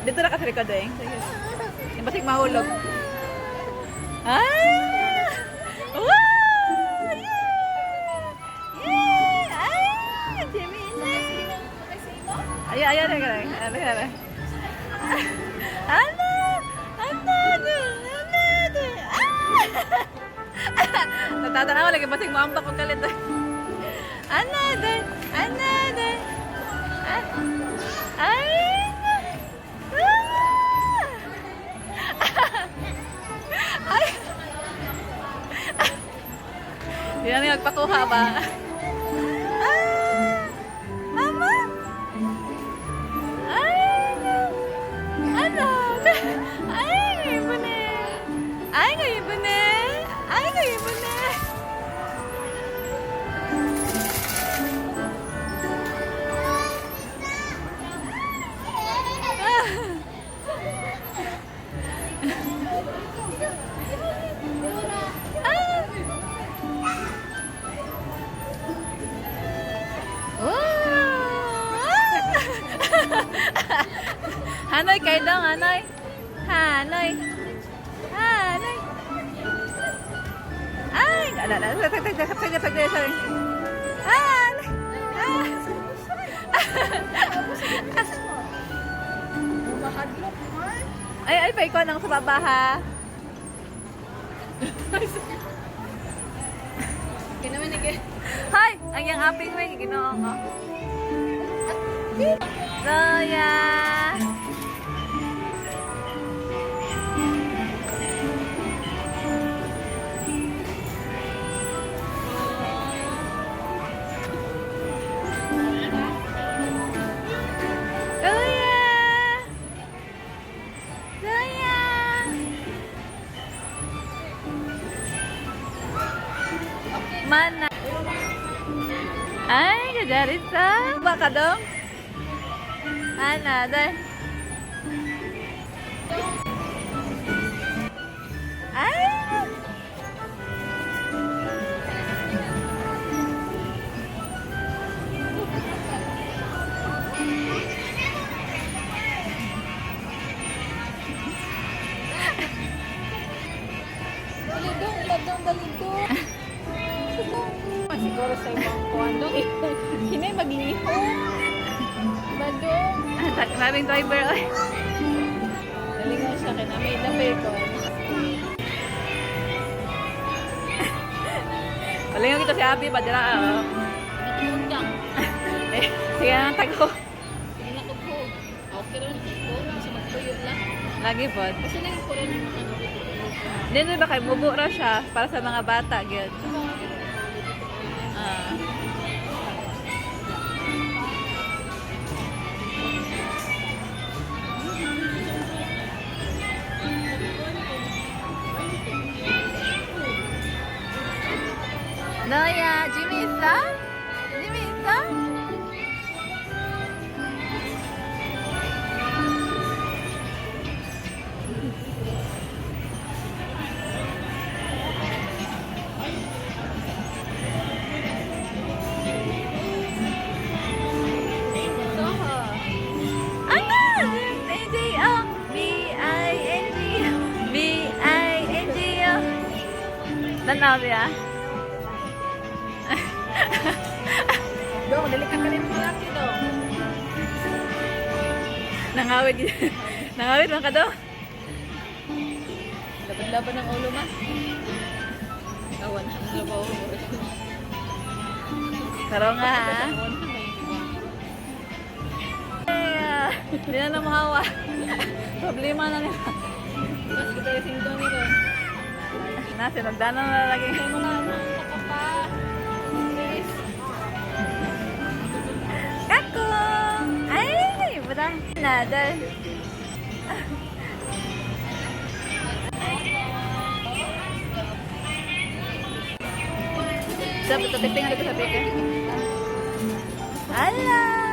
Dito na kasi likod eh. Yung basig mahulog. Ah! Wow! Yeah! Yeah! Ah! Jimmy! Ayan, ayan, ayan. Ayan. Ano? Natatanaw lagi basig mo ambak kung kalit. Another. Ay! Ay! Hindi na niya magpakuha ba? Mama! Ay! Ano? Ay, ngayon ba na? Ay, ngayon ba na? Ay, ngayon ba na? Hanoy kayo dong, Hanoy. Hanoy. Hanoy. Ay, sorry. Hanoy. Ay, pa ikaw nang sa baba ha. Hi, ang yang aping may ginawa ko. Zoya. Mana? Ay, kajarisa. Baka dong. Ana, deh. Ay. Balidong. Siguro sa ibang kuwando eh. Hinay magliho. Badong. Maraming driver oy. Dalingan siya kaya may bacon. Dalingan kita si Abi padira oh. Natulog eh, sige na tago. Sige na ko. Okay rin ko. Kasi magtuyo lang. Lagi po. Kasi lang ko rin Dito ba kay bubo ra siya para sa mga bata gyud. Noya, Jimmy isa? Jimmy isa? Tanaw ya. Dong, dali ka rin mo laki dong. Nangawid. Nangawid man ka dong. Laban-laban ng ulo ma. Awan, ang labaw ko. Karo nga ha. Hindi na mahawa. Problema na nila. Mas kita yung sindong nito. Nasi, nagdanan na lagi. Ay mo na, nakapa. Kakong! Ay, budang. Nada. Dapat, tiping ko sa pika. Ala!